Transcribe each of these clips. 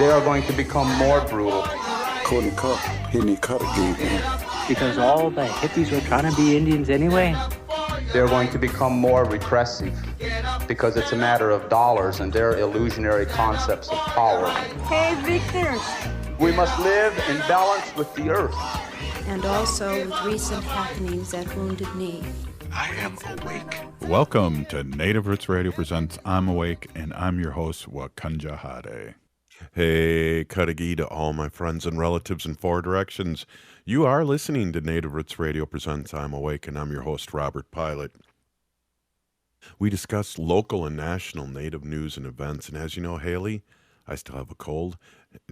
They are going to become more brutal. Couldn't cut. He didn't cut again. Because all the hippies were trying to be Indians anyway. They're going to become more repressive because it's a matter of dollars and their illusionary concepts of power. Hey, Victor. We must live in balance with the earth. And also with recent happenings at Wounded Knee. I am awake. Welcome to Native Roots Radio Presents I'm Awake, and I'm your host, Wakanja Hade. Hey, Kadagi to all my friends and relatives in four directions. You are listening to Native Roots Radio Presents I'm Awake, and I'm your host, Robert Pilot. We discuss local and national Native news and events, and as you know, Haley, I still have a cold.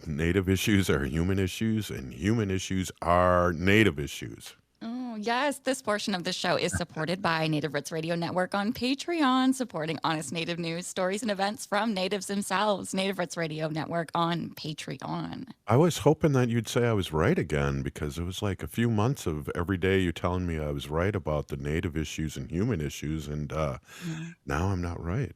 Native issues are human issues, and human issues are Native issues. Oh, yes. This portion of the show is supported by Native Roots Radio Network on Patreon, supporting honest Native news, stories, and events from Natives themselves. Native Roots Radio Network on Patreon. I was hoping that you'd say I was right again, because it was like a few months of every day you telling me I was right about the Native issues and human issues, and now I'm not right.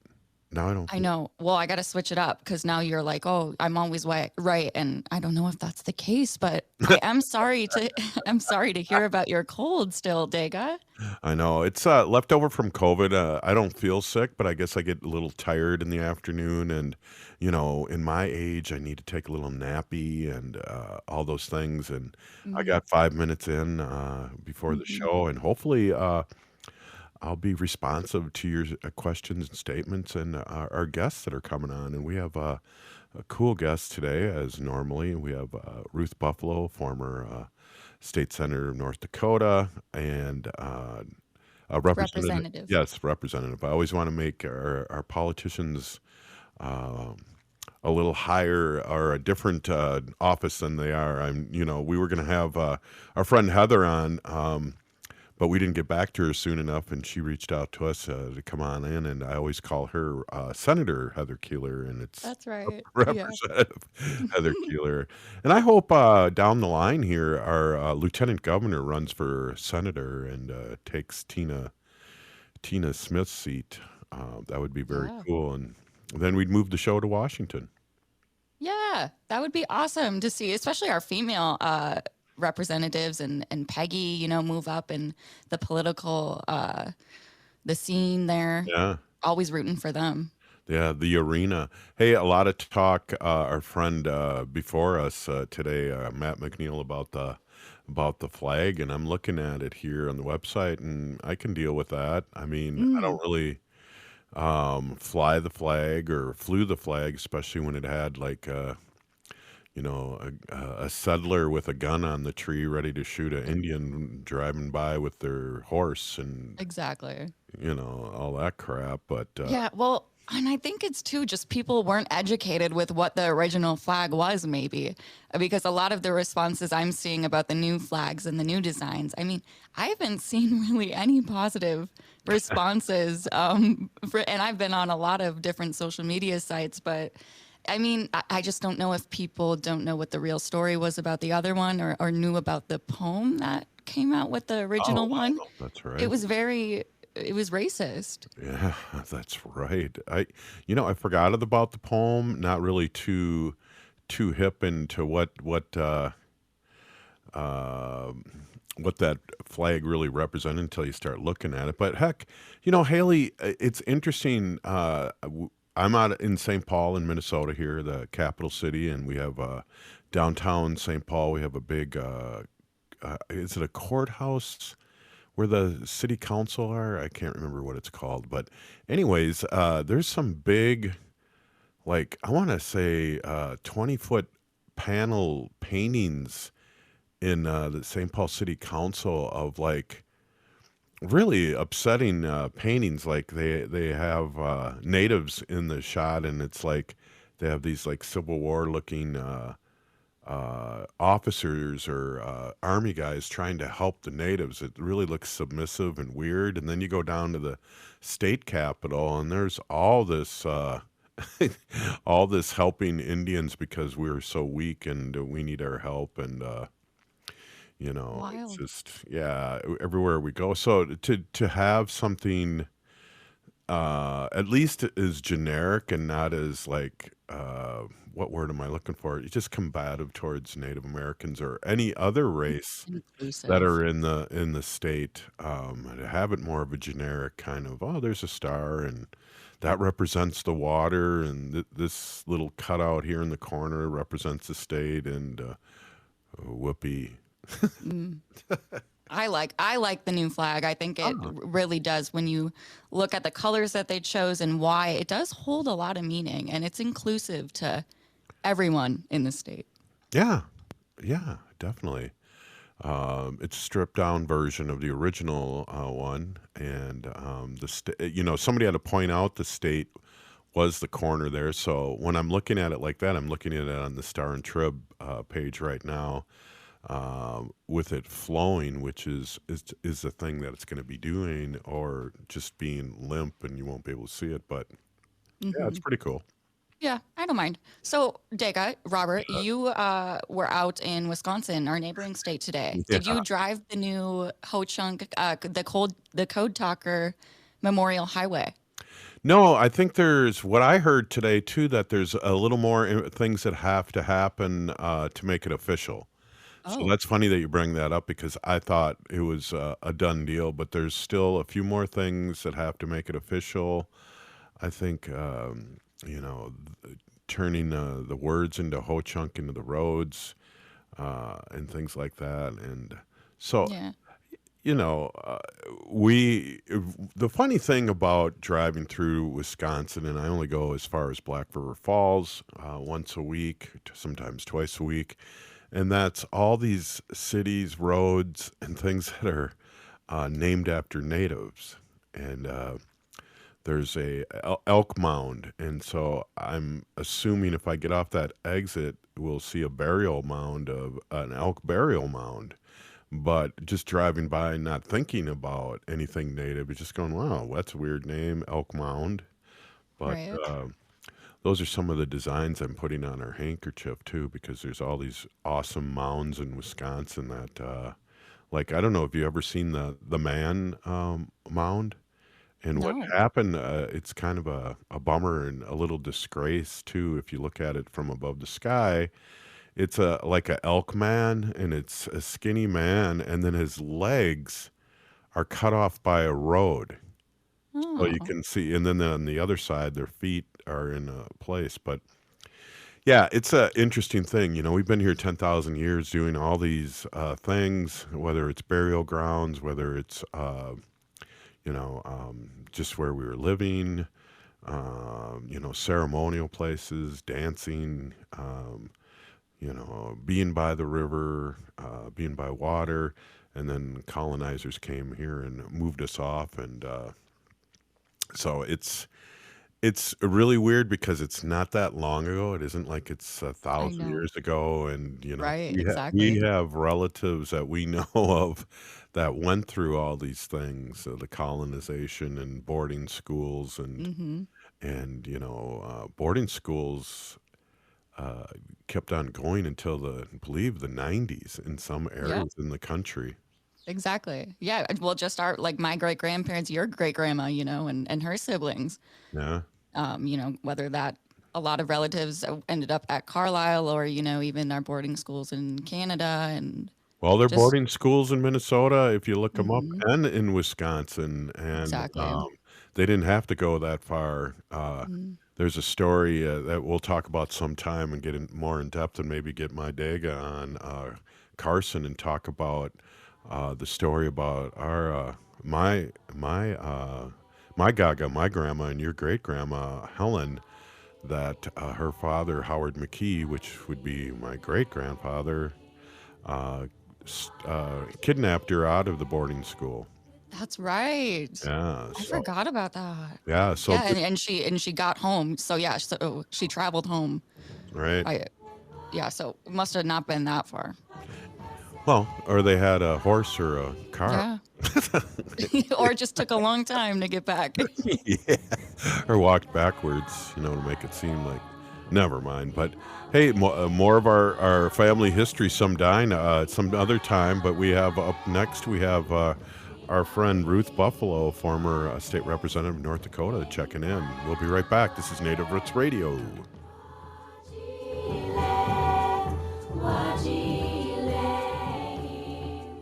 Now I don't. I know. Well, I got to switch it up because now you're like, oh, I'm always right, and I don't know if that's the case, but I am sorry to. I'm sorry to hear about your cold still, Dega. I know it's left over from COVID. I don't feel sick, but I guess I get a little tired in the afternoon, and you know, in my age, I need to take a little nappy and all those things. And I got 5 minutes in before the show, and hopefully. I'll be responsive to your questions and statements and our guests that are coming on. And we have a cool guest today, as normally. We have Ruth Buffalo, former state senator of North Dakota, and a representative. Yes, representative. I always want to make our politicians a little higher or a different office than they are. We were going to have our friend Heather on. But we didn't get back to her soon enough, and she reached out to us to come on in, and I always call her Senator Heather Keeler, and it's That's right. Representative Heather Keeler. And I hope down the line here, our Lieutenant Governor runs for Senator and takes Tina Smith's seat. That would be very cool, and then we'd move the show to Washington. Yeah, that would be awesome to see, especially our female representatives and Peggy, move up in the political, the scene there. Yeah. Always rooting for them. Yeah, the arena. Hey, a lot of talk, our friend before us today, Matt McNeil, about the flag, and I'm looking at it here on the website, and I can deal with that. I mean, I don't really fly the flag or flew the flag, especially when it had like a settler with a gun on the tree ready to shoot an Indian driving by with their horse and Exactly. All that crap. But Yeah, well, and I think it's too just people weren't educated with what the original flag was, maybe, because a lot of the responses I'm seeing about the new flags and the new designs, I mean, I haven't seen really any positive responses. And I've been on a lot of different social media sites, but I mean, I just don't know if people don't know what the real story was about the other one or knew about the poem that came out with the original one. That's right. It was racist. Yeah, that's right. I forgot about the poem. Not really too hip into what that flag really represented until you start looking at it. But heck, Haley, it's interesting. I'm out in St. Paul in Minnesota here, the capital city, and we have downtown St. Paul. We have a big, is it a courthouse where the city council are? I can't remember what it's called. But anyways, there's some big, like, I want to say 20-foot panel paintings in the St. Paul City Council of like, really upsetting paintings. Like they have natives in the shot, and it's like they have these like Civil War looking officers or army guys trying to help the natives. It really looks submissive and weird. And then you go down to the state capitol, and there's all this all this helping Indians because we're so weak and we need our help. And it's Wild. just, yeah, everywhere we go. So to have something at least as generic and not as like what word am I looking for? It's just combative towards Native Americans or any other race that Inclusive. are in the state. To have it more of a generic kind of, oh, there's a star and that represents the water, and this little cutout here in the corner represents the state, and whoopee. I like the new flag. I think it really does. When you look at the colors that they chose and why, it does hold a lot of meaning, and it's inclusive to everyone in the state. Yeah, yeah, definitely. It's a stripped down version of the original one, and somebody had to point out the state was the corner there. So when I'm looking at it like that, I'm looking at it on the Star and Trib page right now, with it flowing, which is the thing that it's going to be doing, or just being limp and you won't be able to see it. But yeah, it's pretty cool. Yeah, I don't mind. So, Dega, Robert, you were out in Wisconsin, our neighboring state today. Did Yeah. you drive the new Ho Chunk, the Code Talker Memorial Highway? No, I think there's what I heard today too, that there's a little more things that have to happen to make it official. So Oh, that's funny that you bring that up because I thought it was a done deal, but there's still a few more things that have to make it official. I think, turning the words into Ho Chunk into the roads and things like that. And so, yeah. you know, we, the funny thing about driving through Wisconsin, and I only go as far as Black River Falls once a week, sometimes twice a week, and that's all these cities, roads, and things that are named after natives. And there's a elk mound, and so I'm assuming if I get off that exit, we'll see a burial mound of an elk burial mound. But just driving by and not thinking about anything native, it's just going, wow, that's a weird name, elk mound. But Right. those are some of the designs I'm putting on our handkerchief too, because there's all these awesome mounds in Wisconsin that, like, I don't know if you ever seen the man mound. And what No. happened, it's kind of a bummer and a little disgrace too, if you look at it from above the sky. It's like a elk man, and it's a skinny man, and then his legs are cut off by a road. So you Oh, can see, and then on the other side, their feet are in a place. But yeah, it's a interesting thing. We've been here 10,000 years doing all these things, whether it's burial grounds, whether it's just where we were living, ceremonial places, dancing, being by the river, being by water, and then colonizers came here and moved us off, and so it's really weird because it's not that long ago. It isn't like it's a I thousand know. years ago, and Right, we exactly. have relatives that we know of that went through all these things, the colonization and boarding schools, Mm-hmm. and boarding schools uh, kept on going until I believe the 90s in some Yeah, areas in the country. exactly. Yeah, well, just like my great grandparents, your great grandma, and her siblings. Yeah. Whether that a lot of relatives ended up at Carlisle or, even our boarding schools in Canada and Well, there are just boarding schools in Minnesota, if you look them up, mhm, and in Wisconsin, and exactly. they didn't have to go that far. Mhm. There's a story that we'll talk about sometime and get more in depth, and maybe get my Dega on Carson and talk about the story about our my Gaga, my grandma, and your great grandma Helen. That her father Howard McKee, which would be my great grandfather, uh, kidnapped her out of the boarding school. That's right. Yeah, I so forgot about that. yeah, so Yeah, and she got home. So yeah, so she traveled home. right. I Yeah, so it must have not been that far. Well, or they had a horse or a car. Yeah. Or it just took a long time to get back. Yeah, or walked backwards, to make it seem like. Never mind. But hey, more of our family history some other time. But we have up next, we have our friend Ruth Buffalo, former state representative of North Dakota, checking in. We'll be right back. This is Native Roots Radio.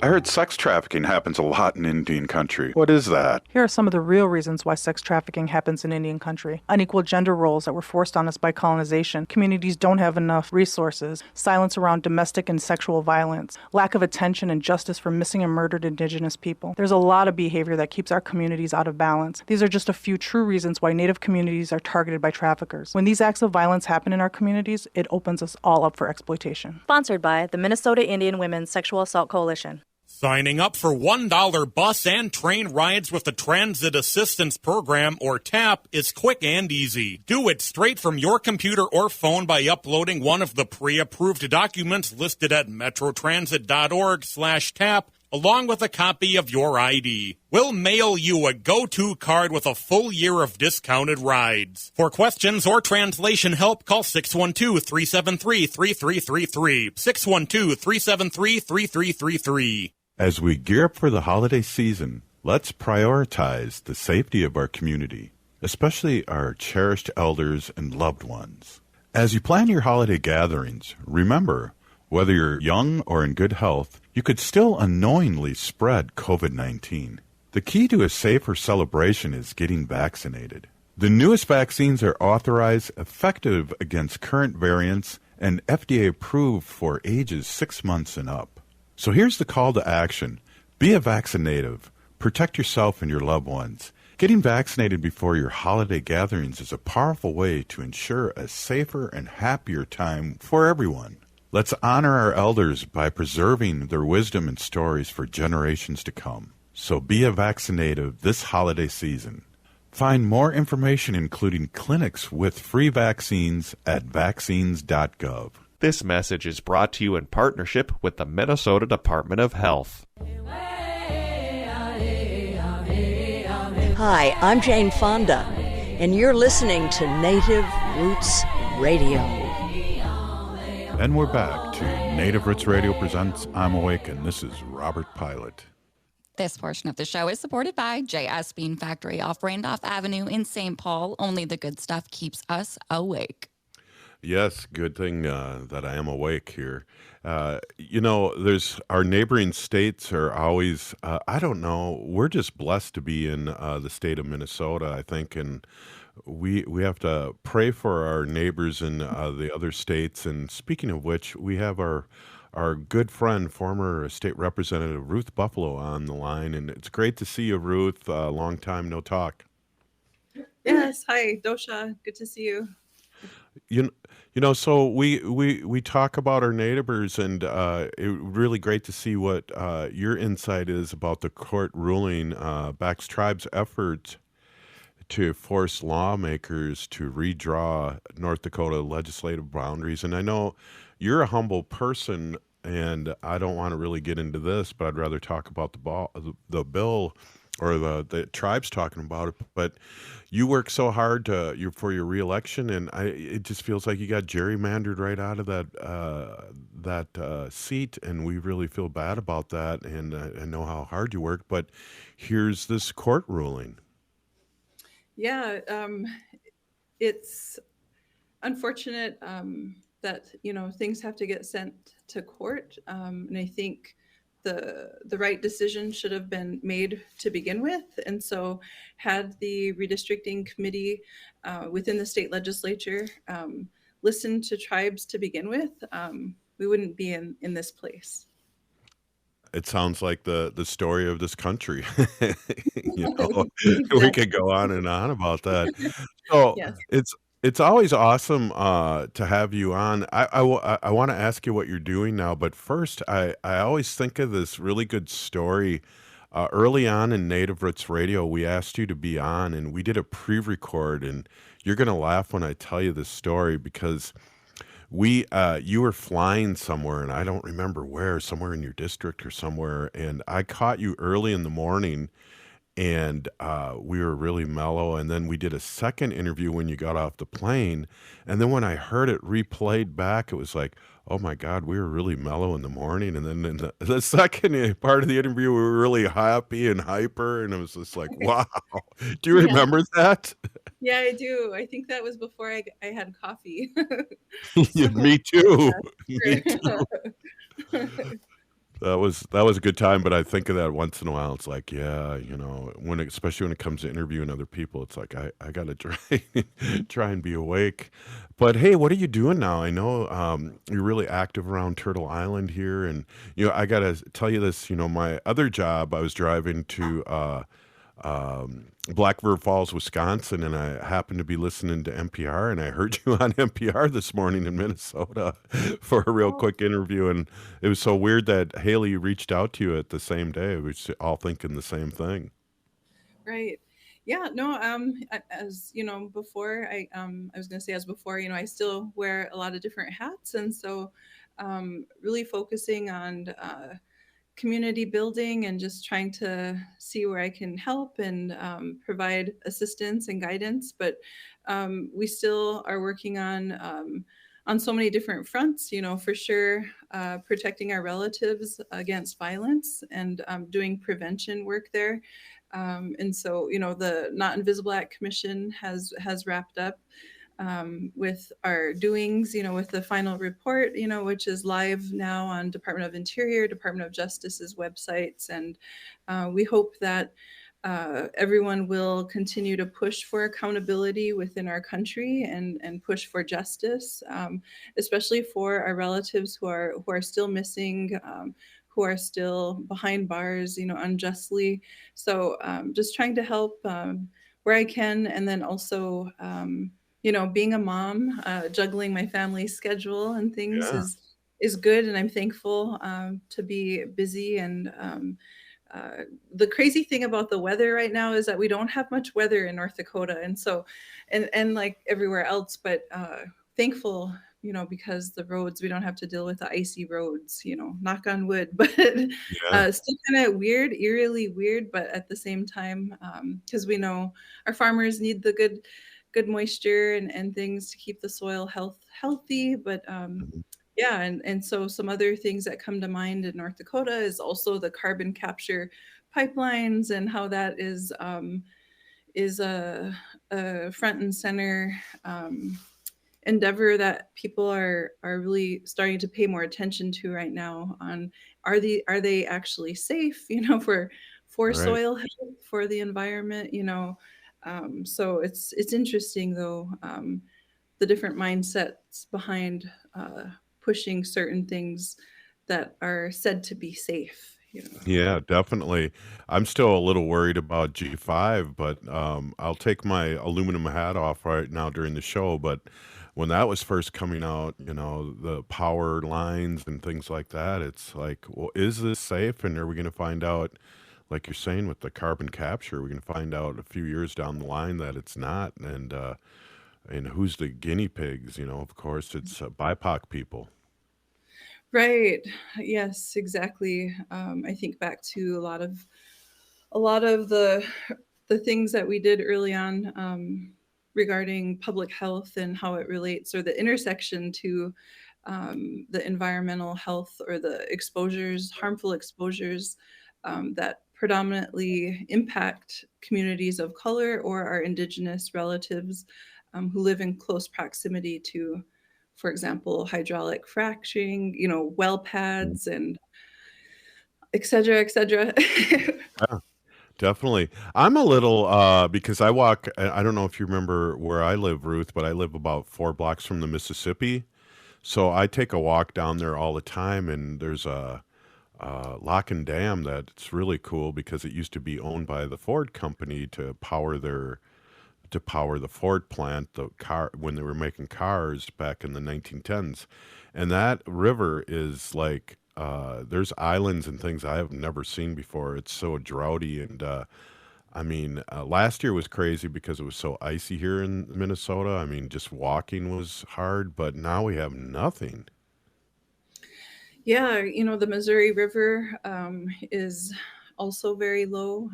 I heard sex trafficking happens a lot in Indian country. What is that? Here are some of the real reasons why sex trafficking happens in Indian country. Unequal gender roles that were forced on us by colonization. Communities don't have enough resources. Silence around domestic and sexual violence. Lack of attention and justice for missing and murdered Indigenous people. There's a lot of behavior that keeps our communities out of balance. These are just a few true reasons why Native communities are targeted by traffickers. When these acts of violence happen in our communities, it opens us all up for exploitation. Sponsored by the Minnesota Indian Women's Sexual Assault Coalition. Signing up for $1 bus and train rides with the Transit Assistance Program, or TAP, is quick and easy. Do it straight from your computer or phone by uploading one of the pre-approved documents listed at metrotransit.org/TAP, along with a copy of your ID. We'll mail you a go-to card with a full year of discounted rides. For questions or translation help, call 612-373-3333. 612-373-3333. As we gear up for the holiday season, let's prioritize the safety of our community, especially our cherished elders and loved ones. As you plan your holiday gatherings, remember, whether you're young or in good health, you could still unknowingly spread COVID-19. The key to a safer celebration is getting vaccinated. The newest vaccines are authorized, effective against current variants, and FDA approved for ages 6 months and up. So here's the call to action. Be a vaccinative. Protect yourself and your loved ones. Getting vaccinated before your holiday gatherings is a powerful way to ensure a safer and happier time for everyone. Let's honor our elders by preserving their wisdom and stories for generations to come. So be a vaccinative this holiday season. Find more information, including clinics with free vaccines, at vaccines.gov. This message is brought to you in partnership with the Minnesota Department of Health. Hi, I'm Jane Fonda, and you're listening to Native Roots Radio. And we're back to Native Roots Radio presents I'm Awake, and this is Robert Pilot. This portion of the show is supported by J.S. Bean Factory off Randolph Avenue in St. Paul. Only the good stuff keeps us awake. Yes, good thing that I am awake here. There's our neighboring states are always, I don't know, we're just blessed to be in the state of Minnesota, I think, and we have to pray for our neighbors in the other states. And speaking of which, we have our good friend, former state representative Ruth Buffalo on the line, and it's great to see you, Ruth. Long time no talk. Yes, hi, Dosha. Good to see you. So we talk about our neighbors, and it's really great to see what your insight is about the court ruling backs tribes' effort to force lawmakers to redraw North Dakota legislative boundaries. And I know you're a humble person, and I don't want to really get into this, but I'd rather talk about the bill or the tribes talking about it. But you work so hard for your reelection, and it just feels like you got gerrymandered right out of that seat, and we really feel bad about that. And I know how hard you work, but here's this court ruling. Yeah, it's unfortunate that things have to get sent to court, and I think the right decision should have been made to begin with. And so had the redistricting committee within the state legislature listened to tribes to begin with, we wouldn't be in this place. It sounds like the story of this country. We could go on and on about that. So Yes. it's always awesome to have you on. I want to ask you what you're doing now, but first, I always think of this really good story. Early on in Native Roots Radio, we asked you to be on, and we did a pre-record, and you're going to laugh when I tell you this story because you were flying somewhere, and I don't remember where, somewhere in your district or somewhere, and I caught you early in the morning, and we were really mellow, and then we did a second interview when you got off the plane, and then when I heard it replayed back, it was like, oh my God, we were really mellow in the morning, and then in the second part of the interview, we were really happy and hyper, and it was just like, wow. Do you remember that? Yeah, I do. I think that was before I had coffee. Yeah, me too. Yeah, Me too. That was a good time, but I think of that once in a while. It's like, yeah, especially when it comes to interviewing other people, it's like I gotta try try and be awake. But hey, what are you doing now? I know you're really active around Turtle Island here, and I gotta tell you this. My other job, I was driving to Black River Falls, Wisconsin, and I happened to be listening to NPR, and I heard you on NPR this morning in Minnesota for a real quick interview, and it was so weird that Haley reached out to you at the same day. We was all thinking the same thing. Right. Yeah, no, as you know, before I was gonna say as before, I still wear a lot of different hats. And so really focusing on community building and just trying to see where I can help and provide assistance and guidance. But we still are working on so many different fronts, for sure, protecting our relatives against violence and doing prevention work there. And so, the Not Invisible Act Commission has wrapped up with our doings, with the final report, which is live now on Department of Interior, Department of Justice's websites. And we hope that everyone will continue to push for accountability within our country and push for justice, especially for our relatives who are still missing, who are still behind bars, unjustly. So just trying to help where I can, and then also, being a mom, juggling my family schedule and things Yeah. is good, and I'm thankful to be busy. And the crazy thing about the weather right now is that we don't have much weather in North Dakota, and so, and like everywhere else, but thankful, because the roads, we don't have to deal with the icy roads, knock on wood. But Yeah. still kind of weird, eerily weird, but at the same time, because we know our farmers need the good moisture and things to keep the soil healthy. But Mhm. yeah, and so some other things that come to mind in North Dakota is also the carbon capture pipelines and how that is a front and center endeavor that people are really starting to pay more attention to right now. On are they actually safe, for Right. soil health, for the environment, so it's interesting though, the different mindsets behind pushing certain things that are said to be safe. Yeah, definitely. I'm still a little worried about G5, but I'll take my aluminum hat off right now during the show. But when that was first coming out, the power lines and things like that, it's like, well, is this safe? And are we going to find out, like you're saying, with the carbon capture, we're going to find out a few years down the line that it's not. And who's the guinea pigs? Of course, it's BIPOC people. Right. Yes, exactly. I think back to a lot of the things that we did early on, regarding public health and how it relates, or the intersection to the environmental health, or the exposures, harmful exposures, that predominantly impact communities of color or our indigenous relatives, who live in close proximity to, for example, hydraulic fracturing, well Mm. pads, and et cetera, et cetera. Yeah. Definitely. I'm a little because I don't know if you remember where I live, Ruth, but I live about 4 blocks from the Mississippi. So I take a walk down there all the time, and there's a lock and dam that's really cool because it used to be owned by the Ford company to power the Ford plant, the car when they were making cars back in the 1910s. And that river is like there's islands and things I have never seen before. It's so droughty, and I mean, last year was crazy because it was so icy here in Minnesota. I mean, just walking was hard, but now we have nothing. Yeah, the Missouri River is also very low.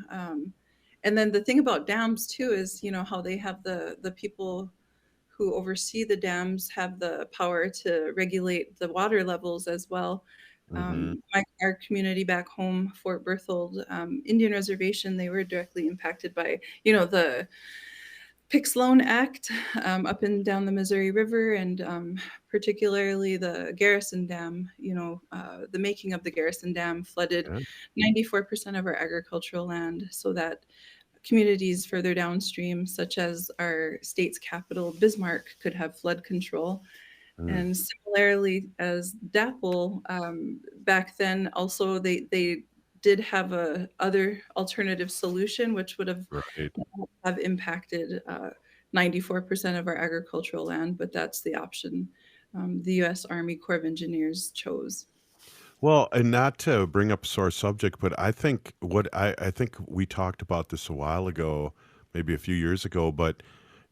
And then the thing about dams too is, how they have the people who oversee the dams have the power to regulate the water levels as well. Hmm. Our community back home, Fort Berthold Indian Reservation, they were directly impacted by, the Pix Loan Act up and down the Missouri River, and particularly the Garrison Dam. The making of the Garrison Dam flooded 94% of our agricultural land, so that communities further downstream, such as our state's capital, Bismarck, could have flood control. And similarly as DAPL, back then also they did have a other alternative solution, which would have impacted 94% of our agricultural land, but that's the option the U.S. Army Corps of Engineers chose. Well, and not to bring up a sore subject, but I think I think we talked about this a while ago, maybe a few years ago, but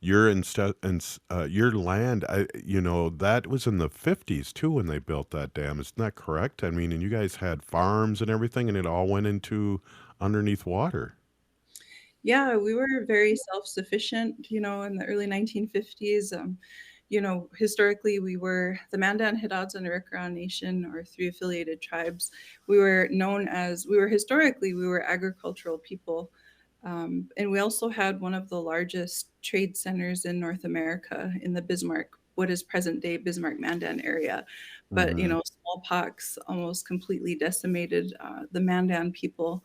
your your land, that was in the 50s too when they built that dam. Isn't that correct? I mean, and you guys had farms and everything, and it all went into underneath water. Yeah, we were very self-sufficient, in the early 1950s. Historically, we were the Mandan, Hidatsa, and Arikara Nation, or 3 affiliated tribes. We were agricultural people. And we also had one of the largest trade centers in North America in the Bismarck, what is present-day Bismarck Mandan area. But, smallpox almost completely decimated the Mandan people.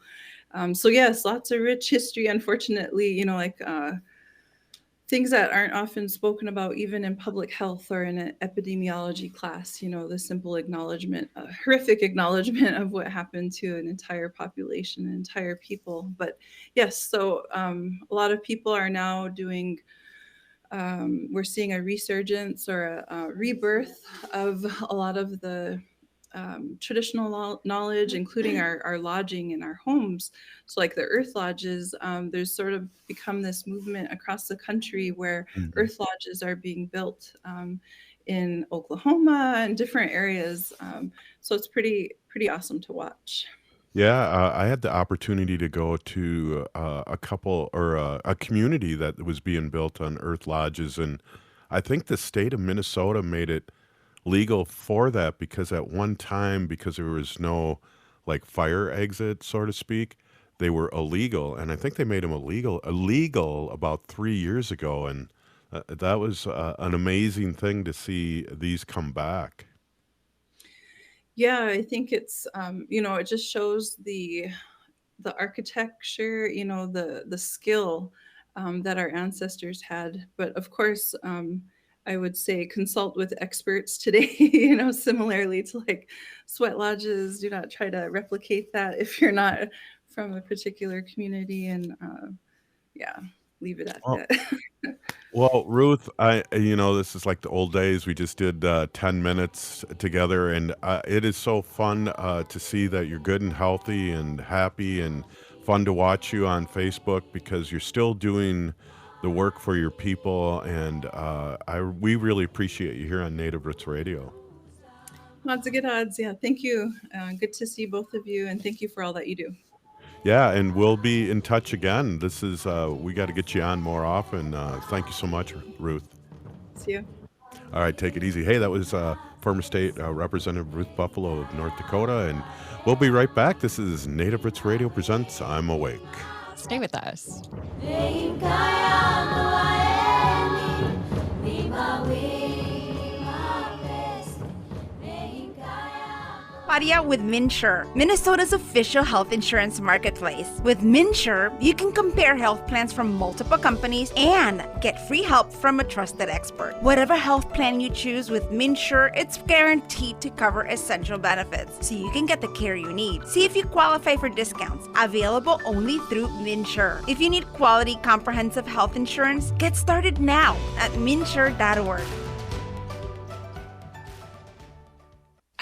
So yes, lots of rich history, unfortunately, things that aren't often spoken about even in public health or in an epidemiology class, the simple horrific acknowledgement of what happened to an entire population, an entire people. But yes, so a lot of people are now we're seeing a resurgence or a rebirth of a lot of the traditional knowledge, including our lodging in our homes. So like the earth lodges, there's sort of become this movement across the country where earth lodges are being built in Oklahoma and different areas. So it's pretty awesome to watch. Yeah, I had the opportunity to go to a couple or a community that was being built on earth lodges, and I think the state of Minnesota made it legal for that because at one time, because there was no like fire exit, so to speak, they were illegal, and I think they made them illegal about 3 years ago, and that was an amazing thing to see these come back. Yeah, I think it's it just shows the architecture, the skill that our ancestors had. But of course, I would say consult with experts today, similarly to like sweat lodges. Do not try to replicate that if you're not from a particular community, and leave it at that. Well, Ruth, this is like the old days. We just did 10 minutes together, and it is so fun to see that you're good and healthy and happy, and fun to watch you on Facebook because you're still doing the work for your people, and we really appreciate you here on Native Roots Radio. Lots of good odds. Yeah, thank you. Good to see both of you, and thank you for all that you do. Yeah, and we'll be in touch again. This is we got to get you on more often. Thank you so much, Ruth. See you. All right, take it easy. Hey, that was former state Representative Ruth Buffalo of North Dakota, and we'll be right back. This is Native Roots Radio presents I'm Awake. Stay with us. Paria with MNsure, Minnesota's official health insurance marketplace. With MNsure, you can compare health plans from multiple companies and get free help from a trusted expert. Whatever health plan you choose with MNsure, it's guaranteed to cover essential benefits, so you can get the care you need. See if you qualify for discounts, available only through MNsure. If you need quality, comprehensive health insurance, get started now at MNsure.org.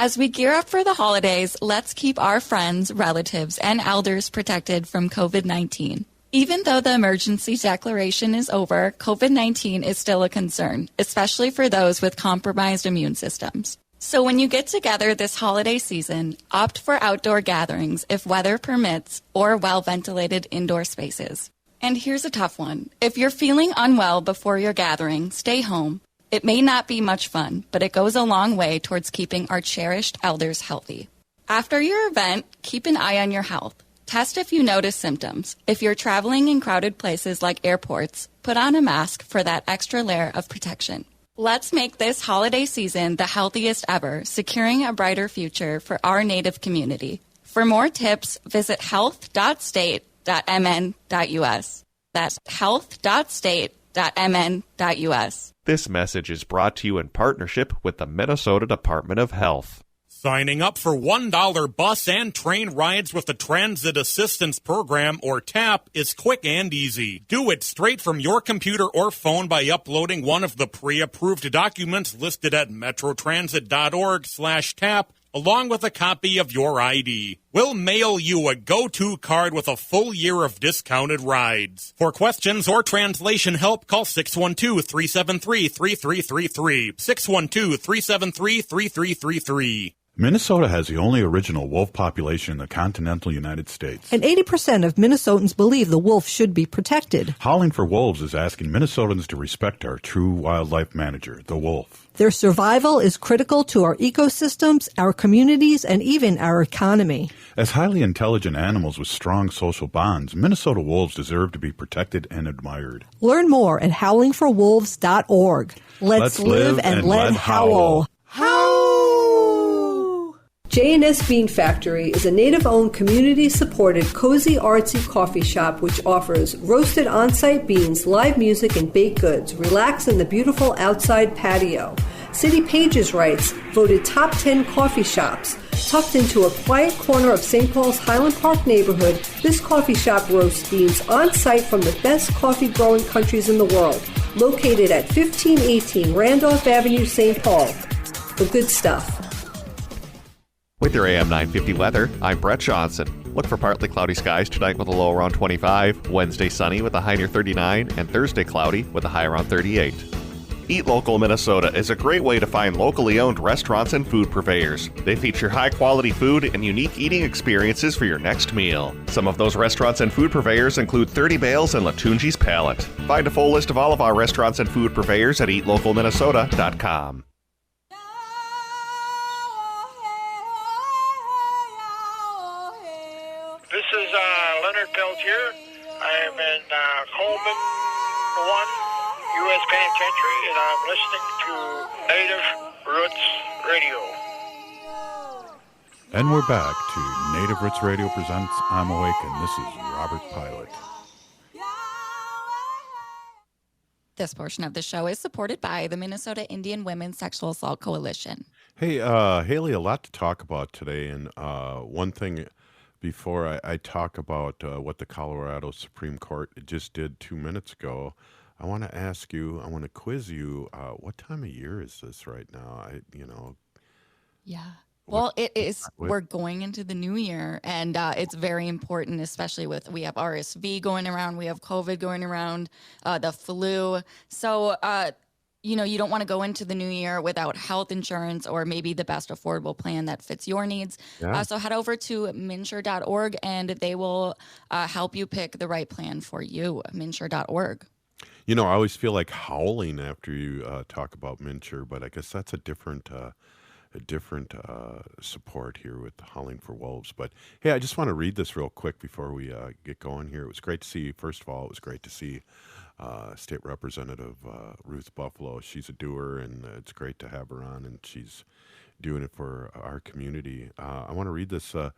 As we gear up for the holidays, let's keep our friends, relatives, and elders protected from COVID-19. Even though the emergency declaration is over, COVID-19 is still a concern, especially for those with compromised immune systems. So when you get together this holiday season, opt for outdoor gatherings if weather permits or well-ventilated indoor spaces. And here's a tough one. If you're feeling unwell before your gathering, stay home. It may not be much fun, but it goes a long way towards keeping our cherished elders healthy. After your event, keep an eye on your health. Test if you notice symptoms. If you're traveling in crowded places like airports, put on a mask for that extra layer of protection. Let's make this holiday season the healthiest ever, securing a brighter future for our Native community. For more tips, visit health.state.mn.us. That's health.state.mn.us. This message is brought to you in partnership with the Minnesota Department of Health. Signing up for $1 bus and train rides with the Transit Assistance Program, or TAP, is quick and easy. Do it straight from your computer or phone by uploading one of the pre-approved documents listed at metrotransit.org/TAP, along with a copy of your ID. We'll mail you a go-to card with a full year of discounted rides. For questions or translation help, call 612-373-3333. 612-373-3333. Minnesota has the only original wolf population in the continental United States. And 80% of Minnesotans believe the wolf should be protected. Howling for Wolves is asking Minnesotans to respect our true wildlife manager, the wolf. Their survival is critical to our ecosystems, our communities, and even our economy. As highly intelligent animals with strong social bonds, Minnesota wolves deserve to be protected and admired. Learn more at howlingforwolves.org. Let's live and let howl. J&S Bean Factory is a native-owned, community-supported, cozy, artsy coffee shop which offers roasted on-site beans, live music, and baked goods. Relax in the beautiful outside patio. City Pages writes, voted top 10 coffee shops. Tucked into a quiet corner of St. Paul's Highland Park neighborhood, this coffee shop roasts beans on-site from the best coffee-growing countries in the world. Located at 1518 Randolph Avenue, St. Paul. The good stuff. With your AM 950 weather, I'm Brett Johnson. Look for partly cloudy skies tonight with a low around 25, Wednesday sunny with a high near 39, and Thursday cloudy with a high around 38. Eat Local Minnesota is a great way to find locally owned restaurants and food purveyors. They feature high-quality food and unique eating experiences for your next meal. Some of those restaurants and food purveyors include 30 Bales and Latunji's Palette. Find a full list of all of our restaurants and food purveyors at eatlocalminnesota.com. This is Leonard Peltier. I am in Coleman 1 U.S. Penitentiary, and I'm listening to Native Roots Radio. And we're back to Native Roots Radio presents I'm Awake, and this is Robert Pilot. This portion of the show is supported by the Minnesota Indian Women's Sexual Assault Coalition. Hey, Haley, a lot to talk about today, and one thing before I talk about what the Colorado Supreme Court just did 2 minutes ago, I want to ask you, I want to quiz you, what time of year is this right now? Yeah. Well, it is. We're going into the new year, and it's very important, especially we have RSV going around, we have COVID going around, the flu. So, you don't want to go into the new year without health insurance or maybe the best affordable plan that fits your needs. Yeah. So head over to MNsure.org, and they will help you pick the right plan for you. MNsure.org. I always feel like howling after you talk about MNsure, but I guess that's a different support here with Howling for Wolves. But hey, I just want to read this real quick before we get going here. It was great to see, first of all, it was great to see State Representative Ruth Buffalo. She's a doer, and it's great to have her on, and she's doing it for our community. I want to read this. The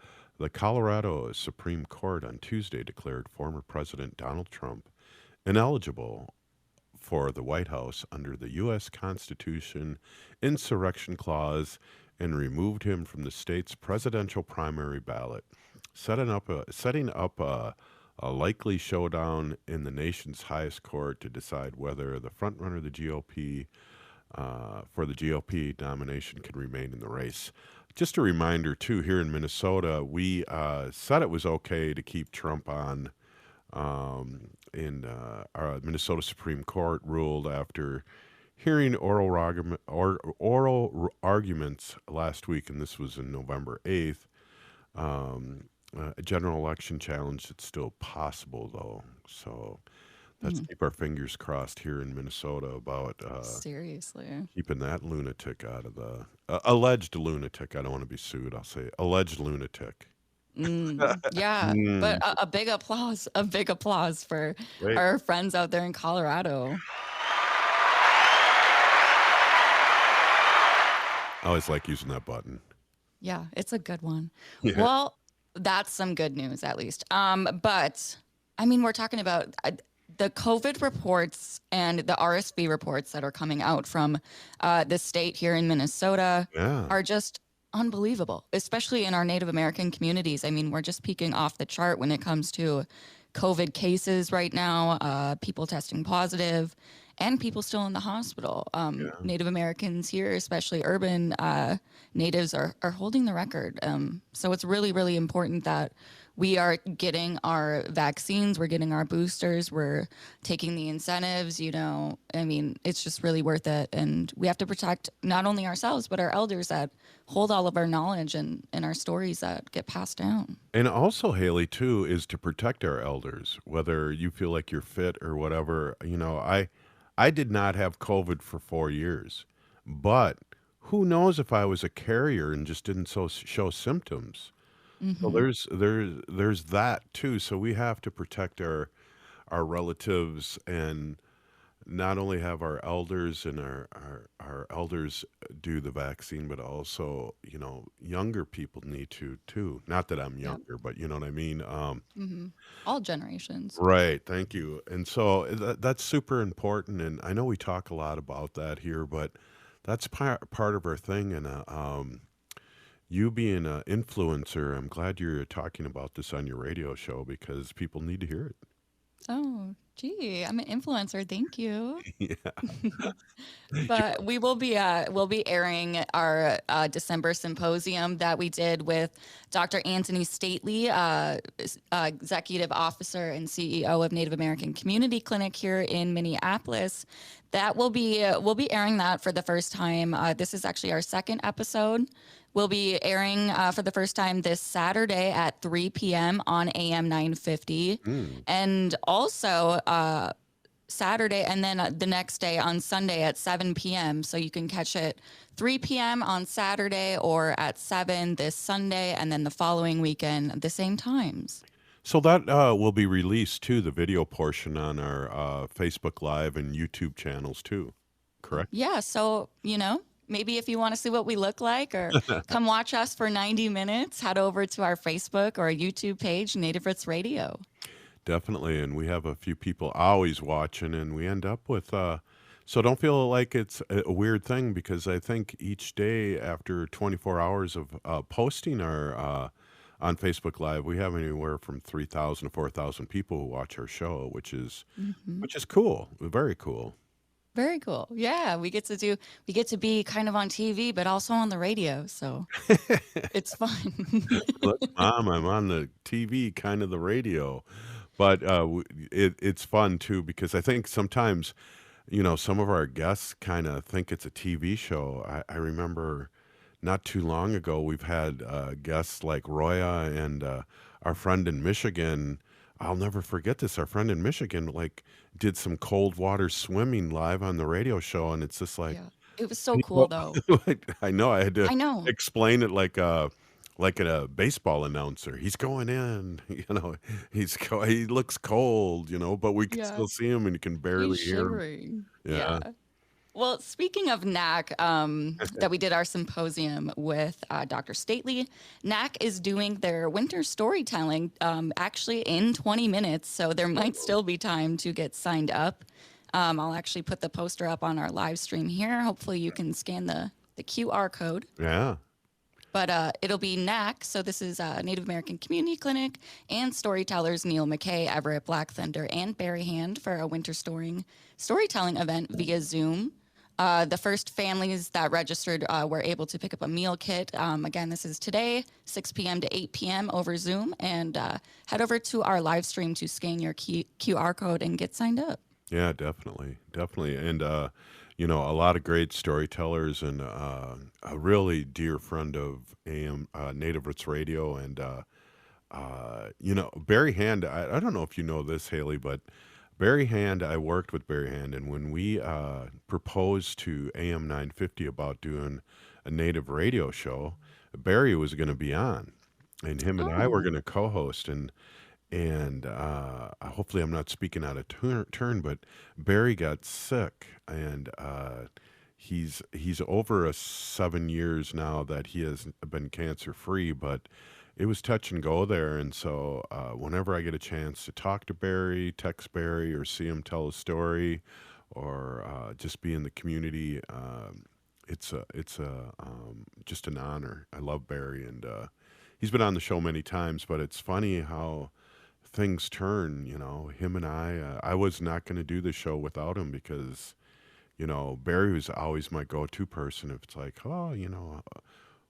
Colorado Supreme Court on Tuesday declared former President Donald Trump ineligible for the White House under the U.S. Constitution Insurrection Clause and removed him from the state's presidential primary ballot, setting up a likely showdown in the nation's highest court to decide whether the frontrunner of the GOP for the GOP nomination can remain in the race. Just a reminder, too, here in Minnesota, we said it was okay to keep Trump on. And our Minnesota Supreme Court ruled after hearing oral arguments last week, and this was on November 8th. A general election challenge that's still possible, though. So let's keep our fingers crossed here in Minnesota about seriously keeping that lunatic out of the alleged lunatic. I don't want to be sued. I'll say alleged lunatic. Yeah, but Mm. a big applause for Great. our friends out there in Colorado. I always like using that button. Yeah, it's a good one. Yeah. Well, that's some good news at least. But I mean, we're talking about the COVID reports and the RSV reports that are coming out from the state here in Minnesota Yeah. are just unbelievable, especially in our Native American communities. I mean, we're just peaking off the chart when it comes to COVID cases right now, people testing positive, and people still in the hospital. Native Americans here, especially urban natives, are holding the record. So it's really, really important that we are getting our vaccines, we're getting our boosters, we're taking the incentives, I mean, it's just really worth it. And we have to protect not only ourselves, but our elders that hold all of our knowledge and our stories that get passed down. And also, Haley, too, is to protect our elders, whether you feel like you're fit or whatever. I did not have COVID for 4 years, but who knows if I was a carrier and just didn't show symptoms. So Hmm. there's that too. So we have to protect our relatives and not only have our elders and our elders do the vaccine, but also, younger people need to too. Not that I'm Yep. younger, but you know what I mean? Hmm. All generations. Right. Thank you. And so that's super important. And I know we talk a lot about that here, but that's part of our thing. And you being an influencer, I'm glad you're talking about this on your radio show because people need to hear it. Oh, gee, I'm an influencer. Thank you. Yeah. But we'll be airing our December symposium that we did with Dr. Anthony Stately, executive officer and CEO of Native American Community Clinic here in Minneapolis. That we'll be airing that for the first time. This is actually our second episode. We'll be airing for the first time this Saturday at 3 p.m. on AM 950. Mm. And also Saturday, and then the next day on Sunday at 7 p.m. So you can catch it 3 p.m. on Saturday or at 7 this Sunday, and then the following weekend at the same times. So that will be released too, the video portion on our Facebook Live and YouTube channels too, correct? Yeah, so, maybe if you want to see what we look like or come watch us for 90 minutes, head over to our Facebook or YouTube page, Native Roots Radio. Definitely, and we have a few people always watching, and we end up with. So don't feel like it's a weird thing because I think each day after 24 hours of posting our on Facebook Live, we have anywhere from 3,000 to 4,000 people who watch our show, which is cool, very cool. Very cool. Yeah, we get to be kind of on TV, but also on the radio. So it's fun. Look, Mom, I'm on the TV, kind of the radio. But it's fun too because I think sometimes, some of our guests kind of think it's a TV show. I remember not too long ago we've had guests like Roya and our friend in Michigan. I'll never forget this. Our friend in Michigan did some cold water swimming live on the radio show, and it's just like Yeah. It was so cool though. I know I had to I know. explain it like a baseball announcer. He's going in, he looks cold, but we can Yeah. still see him and you can barely He's hear him. shivering. Yeah. Well, speaking of NAC, that we did our symposium with Dr. Stately, NAC is doing their winter storytelling actually in 20 minutes, so there might still be time to get signed up. I'll actually put the poster up on our live stream here. Hopefully you can scan the QR code. Yeah. But it'll be NAC, so this is Native American Community Clinic, and storytellers Neil McKay, Everett Black Thunder, and Barry Hand for a winter storytelling event via Zoom. The first families that registered were able to pick up a meal kit. Again, this is today, 6 p.m. to 8 p.m. over Zoom, and head over to our live stream to scan your QR code and get signed up. Yeah, definitely. And, a lot of great storytellers and a really dear friend of AM Native Roots Radio. And, Barry Hand, I don't know if you know this, Haley, but Barry Hand, I worked with Barry Hand. And when we proposed to AM 950 about doing a Native radio show, Barry was going to be on. and him and I were going to co-host, and hopefully I'm not speaking out of turn, but Barry got sick, and he's over 7 years now that he has been cancer free, but it was touch and go there. And so whenever I get a chance to talk to Barry, text Barry, or see him tell a story, or just be in the community, it's just an honor. I love Barry, and he's been on the show many times, but it's funny how things turn. Him and I was not going to do the show without him, because Barry was always my go-to person. If it's like,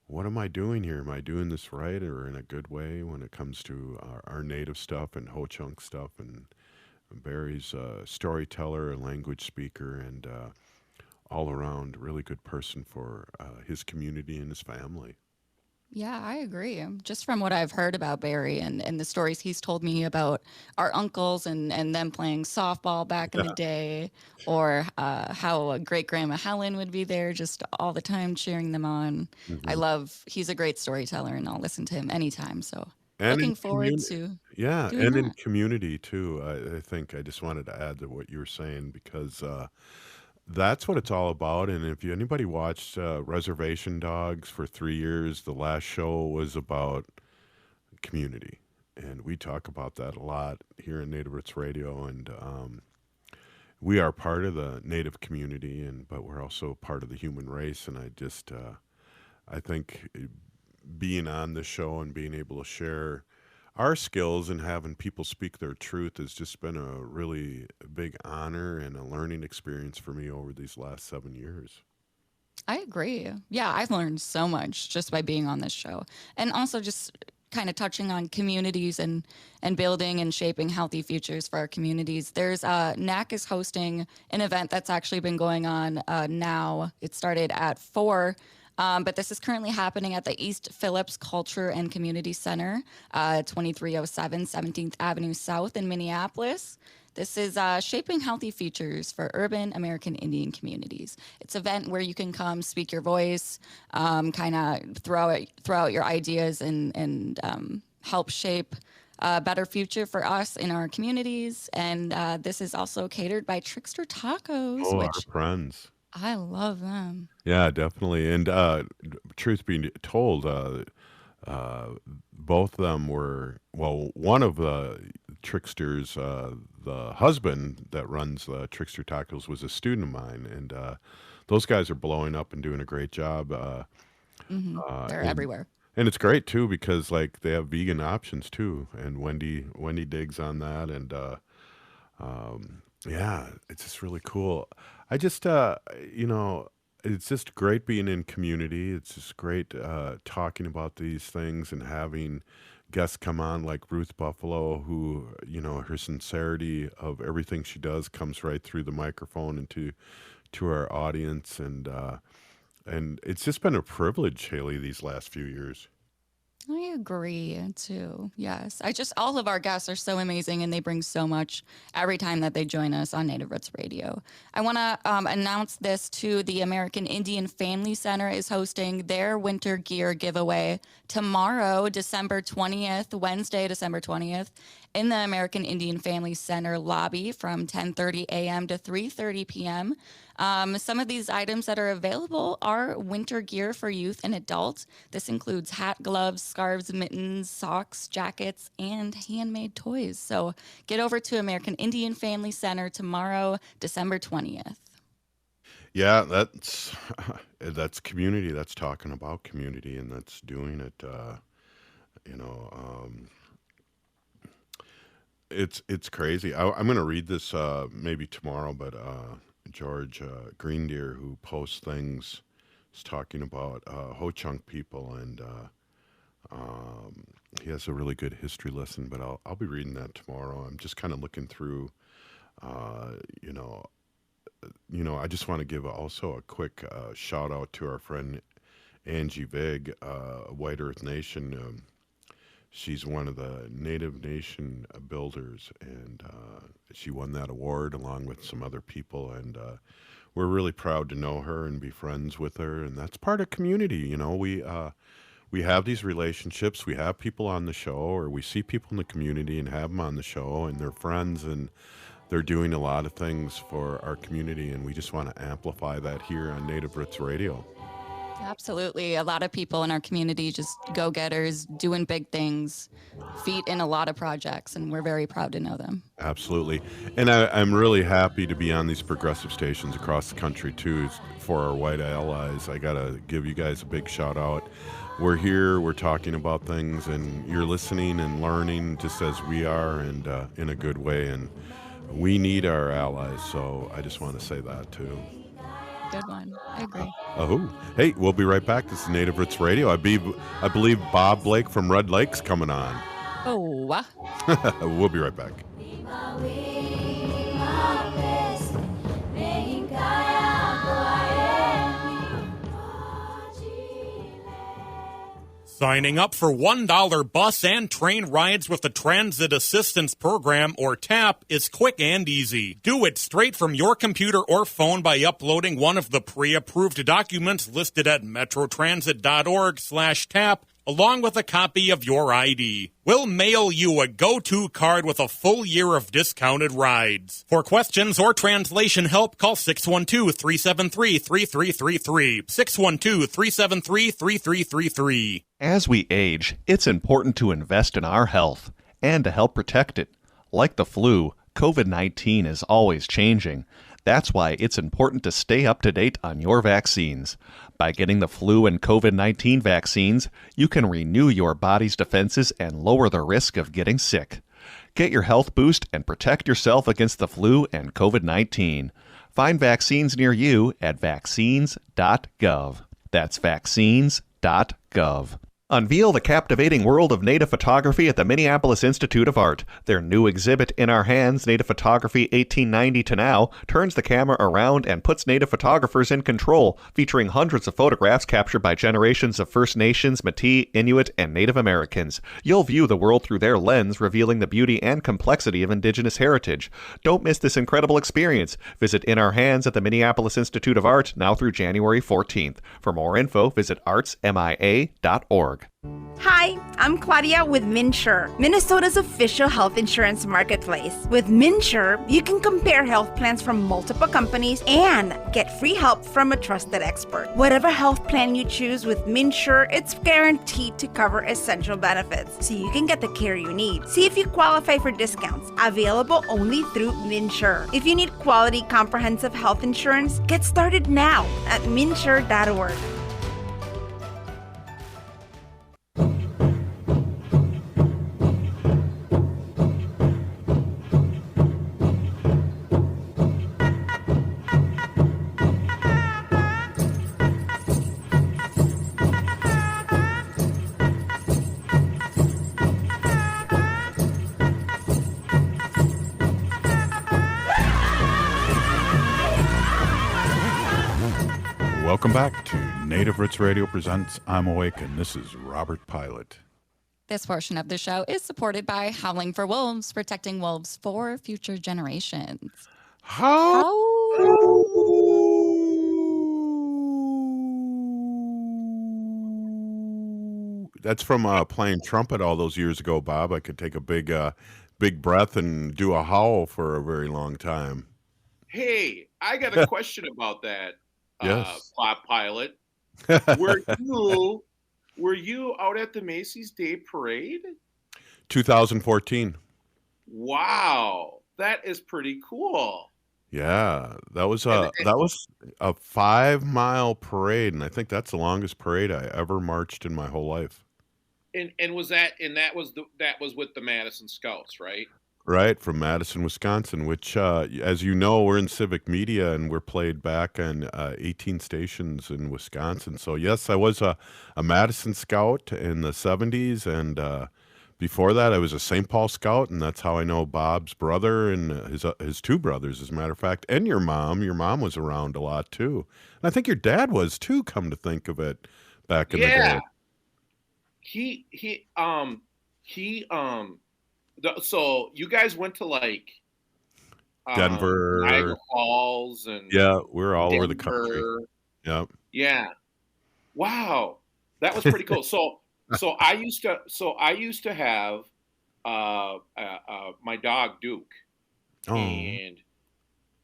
what am I doing here? Am I doing this right or in a good way when it comes to our native stuff and Ho-Chunk stuff? And Barry's a storyteller, a language speaker, and all around really good person for his community and his family. Yeah, I agree. Just from what I've heard about Barry and the stories he's told me about our uncles and them playing softball back in the day, or how great grandma Helen would be there just all the time cheering them on. He's a great storyteller, and I'll listen to him anytime. So looking forward to doing in that. community too. I think I just wanted to add to what you were saying, because that's what it's all about. And if anybody watched Reservation Dogs for 3 years, the last show was about community. And we talk about that a lot here in Native Roots Radio. And we are part of the Native community, but we're also part of the human race. And I think being on the show and being able to share our skills and having people speak their truth has just been a really big honor and a learning experience for me over these last 7 years. I agree. Yeah, I've learned so much just by being on this show. And also just kind of touching on communities and building and shaping healthy futures for our communities. There's NAC is hosting an event that's actually been going on now. It started at 4. But this is currently happening at the East Phillips Culture and Community Center, 2307 17th Avenue South in Minneapolis. This is Shaping Healthy Futures for Urban American Indian Communities. It's an event where you can come speak your voice, kind of throw out your ideas and help shape a better future for us in our communities. And this is also catered by Trickster Tacos, Our which friends. I love them. Yeah, definitely. And truth being told, both of them were, one of the Tricksters, the husband that runs Trickster Tacos was a student of mine. And those guys are blowing up and doing a great job. They're everywhere. And it's great too, because like they have vegan options too. And Wendy digs on that. And yeah, it's just really cool. I just, it's just great being in community. It's just great talking about these things and having guests come on like Ruth Buffalo, who, her sincerity of everything she does comes right through the microphone and to our audience. And it's just been a privilege, Haley, these last few years. I agree too. Yes. All of our guests are so amazing, and they bring so much every time that they join us on Native Roots Radio. I want to announce this too. The American Indian Family Center is hosting their winter gear giveaway tomorrow, December 20th, Wednesday, December 20th, in the American Indian Family Center lobby from 10:30 a.m. to 3:30 p.m. Some of these items that are available are winter gear for youth and adults. This includes hat, gloves, scarves, mittens, socks, jackets, and handmade toys. So get over to American Indian Family Center tomorrow, December 20th. Yeah, that's community. That's talking about community, and that's doing it. It's crazy. I'm going to read this maybe tomorrow, but George Greendeer, who posts things, is talking about Ho-Chunk people, and he has a really good history lesson. But I'll be reading that tomorrow. I'm just kind of looking through. I just want to give also a quick shout out to our friend Angie Vig, White Earth Nation. She's one of the Native Nation builders, and she won that award along with some other people. And we're really proud to know her and be friends with her. And that's part of community. we have these relationships. We have people on the show, or we see people in the community and have them on the show, and they're friends, and they're doing a lot of things for our community, and we just want to amplify that here on Native Roots Radio. Absolutely. A lot of people in our community, just go-getters, doing big things, feet in a lot of projects, and we're very proud to know them. Absolutely. And I'm really happy to be on these progressive stations across the country, too, for our white allies. I got to give you guys a big shout out. We're here, we're talking about things, and you're listening and learning just as we are, and in a good way. And we need our allies, so I just want to say that, too. Good one. I agree. Oh, hey, we'll be right back. This is Native Roots Radio. I believe Bob Blake from Red Lake's coming on. Oh. We'll be right back. Signing up for $1 bus and train rides with the Transit Assistance Program, or TAP, is quick and easy. Do it straight from your computer or phone by uploading one of the pre-approved documents listed at metrotransit.org/TAP, along with a copy of your ID. We'll mail you a go-to card with a full year of discounted rides. For questions or translation help, call 612-373-3333. 612-373-3333. As we age, it's important to invest in our health and to help protect it. Like the flu, COVID-19 is always changing. That's why it's important to stay up to date on your vaccines. By getting the flu and COVID-19 vaccines, you can renew your body's defenses and lower the risk of getting sick. Get your health boost and protect yourself against the flu and COVID-19. Find vaccines near you at vaccines.gov. That's vaccines.gov. Unveil the captivating world of native photography at the Minneapolis Institute of Art. Their new exhibit, In Our Hands, Native Photography 1890 to Now, turns the camera around and puts native photographers in control, featuring hundreds of photographs captured by generations of First Nations, Métis, Inuit, and Native Americans. You'll view the world through their lens, revealing the beauty and complexity of Indigenous heritage. Don't miss this incredible experience. Visit In Our Hands at the Minneapolis Institute of Art now through January 14th. For more info, visit artsmia.org. Hi, I'm Claudia with MNsure, Minnesota's official health insurance marketplace. With MNsure, you can compare health plans from multiple companies and get free help from a trusted expert. Whatever health plan you choose with MNsure, it's guaranteed to cover essential benefits, so you can get the care you need. See if you qualify for discounts, available only through MNsure. If you need quality, comprehensive health insurance, get started now at MNsure.org. Welcome back to Native Roots Radio presents I'm Awake, and this is Robert Pilot. This portion of the show is supported by Howling for Wolves, protecting wolves for future generations. That's from playing trumpet all those years ago, Bob. I could take a big breath and do a howl for a very long time. Hey, I got a question about that. Yes. Pilot. Were you out at the Macy's Day Parade? 2014. Wow, that is pretty cool. Yeah, that was a 5-mile parade, and I think that's the longest parade I ever marched in my whole life. And was with the Madison Scouts, right? Right, from Madison, Wisconsin, which, as you know, we're in civic media, and we're played back on 18 stations in Wisconsin. So, yes, I was a Madison Scout in the 70s, and before that, I was a St. Paul Scout, and that's how I know Bob's brother and his two brothers, as a matter of fact, and your mom. Your mom was around a lot, too. And I think your dad was, too, come to think of it, back in the day. So you guys went to like Denver, Niagara Falls, and we're all over the country. Denver. Yep. Yeah. Wow, that was pretty cool. So So I used to have my dog Duke, Oh, and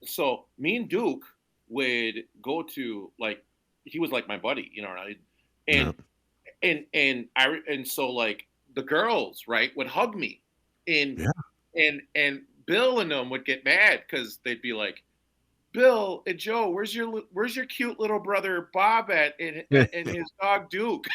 so me and Duke would go to, like, he was like my buddy, yeah. and and so, like, the girls, right, would hug me, and Yeah. and Bill and them would get mad because they'd be like, Bill and Joe, where's your cute little brother Bob at, and his dog Duke?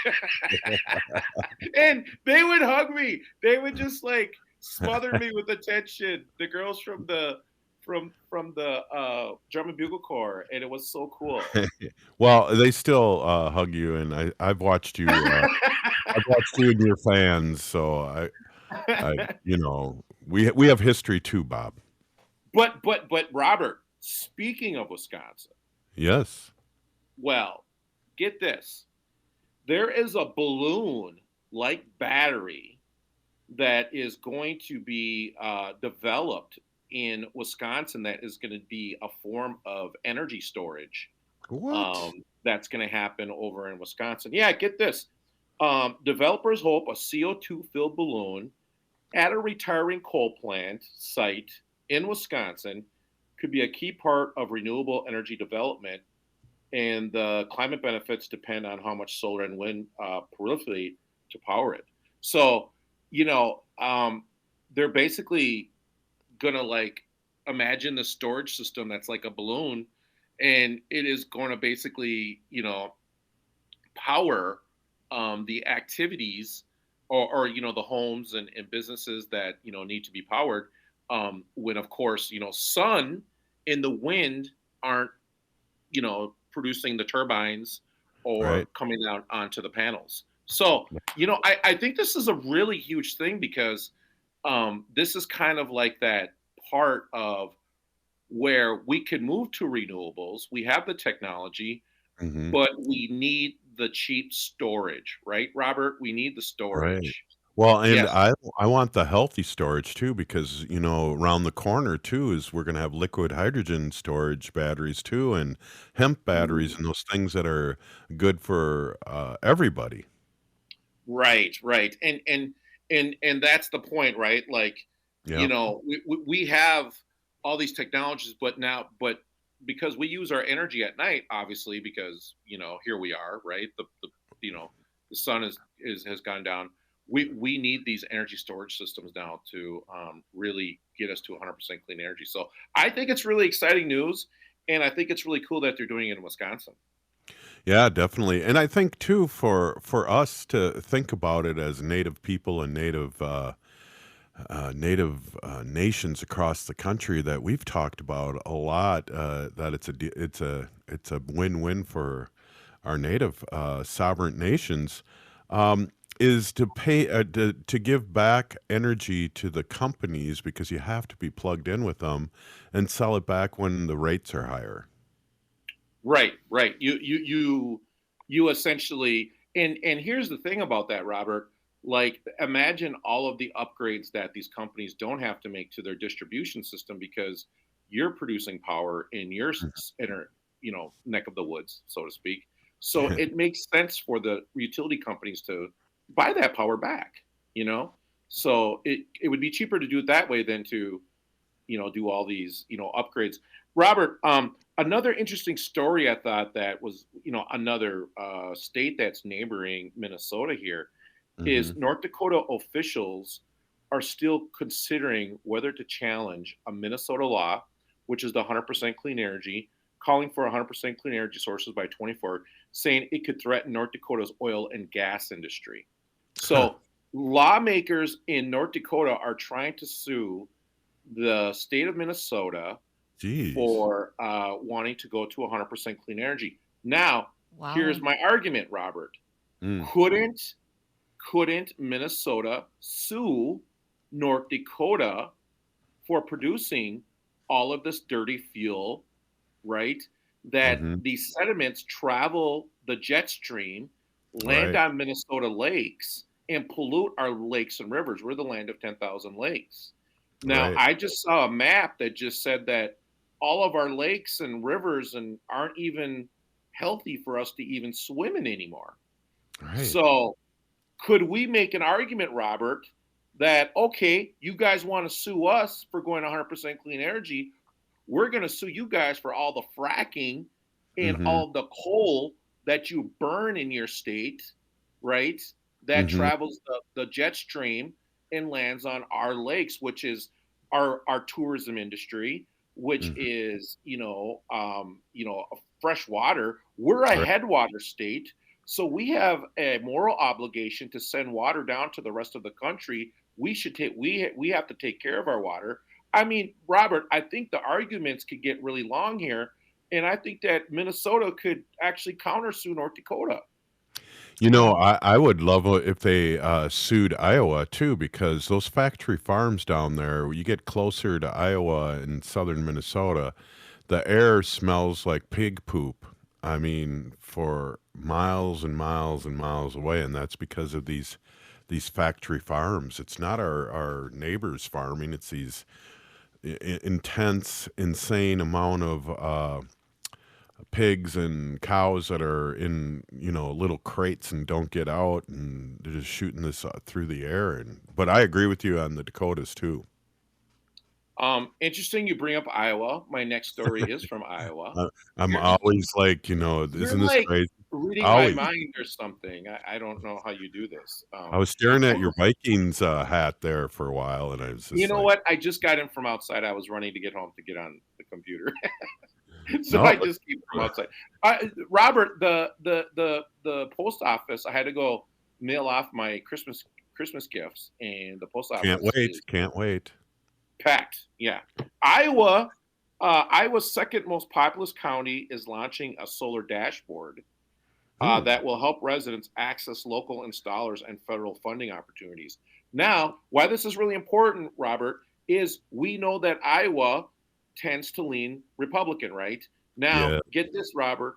And they would hug me. They would just, like, smother me with attention. The girls from the drum and bugle corps, and it was so cool. Well, they still hug you, and I've watched you. I've watched you and your fans, so we have history too, Bob. But Robert, speaking of Wisconsin, Yes. well, get this. There is a balloon-like battery that is going to be developed in Wisconsin that is going to be a form of energy storage. What? That's going to happen over in Wisconsin. Yeah, get this. Developers hope a CO2-filled balloon at a retiring coal plant site in Wisconsin could be a key part of renewable energy development, and the climate benefits depend on how much solar and wind proliferate to power it. So, they're basically gonna, like, imagine the storage system that's like a balloon, and it is going to basically, power the activities or the homes and businesses that need to be powered. When, of course, sun and the wind aren't producing the turbines or Right. coming out onto the panels. So, I think this is a really huge thing because this is kind of like that part of where we can move to renewables. We have the technology, Hmm. but we need the cheap storage, right, Robert? We need the Right. storage. Well, and Yes. I want the healthy storage too because, around the corner too is we're gonna have liquid hydrogen storage batteries too and hemp batteries and those things that are good for everybody. Right, right. And that's the point, right? Like, Yeah. we have all these technologies, but because we use our energy at night, obviously, because, here we are, right? The sun has gone down. We need these energy storage systems now to really get us to 100% clean energy. So I think it's really exciting news, and I think it's really cool that they're doing it in Wisconsin. Yeah, definitely. And I think too for us to think about it as native people and native nations across the country that we've talked about a lot that it's a win-win for our native sovereign nations is to pay to give back energy to the companies because you have to be plugged in with them and sell it back when the rates are higher. Right, right. You essentially, and here's the thing about that, Robert. Like, imagine all of the upgrades that these companies don't have to make to their distribution system because you're producing power in your inner, neck of the woods, so to speak. So it makes sense for the utility companies to buy that power back. So it would be cheaper to do it that way than to do all these, upgrades. Robert, another interesting story I thought that was, another state that's neighboring Minnesota here is Mhm. North Dakota officials are still considering whether to challenge a Minnesota law, which is the 100% clean energy, calling for 100% clean energy sources by 24, saying it could threaten North Dakota's oil and gas industry. So lawmakers in North Dakota are trying to sue the state of Minnesota Jeez. for wanting to go to 100% clean energy. Now, Wow. here's my argument, Robert. Mm. Couldn't Minnesota sue North Dakota for producing all of this dirty fuel, right? That Mhm. these sediments travel the jet stream, land Right. on Minnesota lakes, and pollute our lakes and rivers. We're the land of 10,000 lakes. Now, Right. I just saw a map that just said that all of our lakes and rivers aren't even healthy for us to even swim in anymore. Right. So could we make an argument, Robert, that, okay, you guys want to sue us for going 100% clean energy. We're going to sue you guys for all the fracking and all the coal that you burn in your state, right? That travels the jet stream and lands on our lakes, which is our tourism industry, which is, fresh water. We're a headwater state. So we have a moral obligation to send water down to the rest of the country. We have to take care of our water. I mean, Robert, I think the arguments could get really long here. And I think that Minnesota could actually countersue North Dakota. I would love if they sued Iowa too, because those factory farms down there, you get closer to Iowa and southern Minnesota, the air smells like pig poop. I mean, for miles and miles and miles away, and that's because of these factory farms. It's not our neighbors farming. It's these intense, insane amount of pigs and cows that are in little crates and don't get out, and they're just shooting this through the air. But I agree with you on the Dakotas too. Interesting you bring up Iowa. My next story is from Iowa. I'm always like, isn't this crazy? Reading my mind or something. I don't know how you do this. I was staring at your Vikings hat there for a while, and I was just what? I just got in from outside. I was running to get home to get on the computer. So I just keep from outside. Robert, the post office, I had to go mail off my Christmas gifts, and the post office can't wait. Packed, yeah. Iowa's second most populous county is launching a solar dashboard that will help residents access local installers and federal funding opportunities. Now, why this is really important, Robert, is we know that Iowa tends to lean Republican, right? Now, Get this, Robert.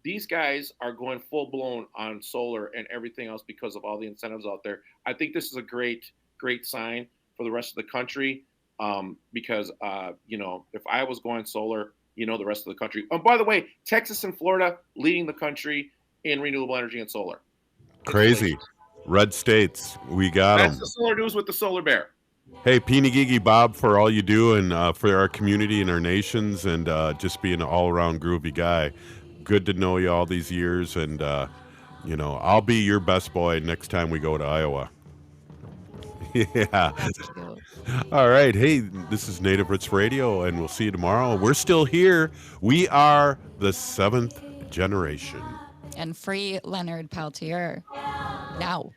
These guys are going full blown on solar and everything else because of all the incentives out there. I think this is a great sign for the rest of the country. Because if I was going solar, the rest of the country. Oh, by the way, Texas and Florida leading the country in renewable energy and solar. Crazy. Red states. We got them. That's the solar news with the solar bear. Hey, Peenagigi Bob, for all you do and for our community and our nations, and just being an all-around groovy guy. Good to know you all these years, and I'll be your best boy next time we go to Iowa. Yeah. All right. Hey, this is Native Roots Radio, and we'll see you tomorrow. We're still here. We are the 7th generation. And free Leonard Peltier now.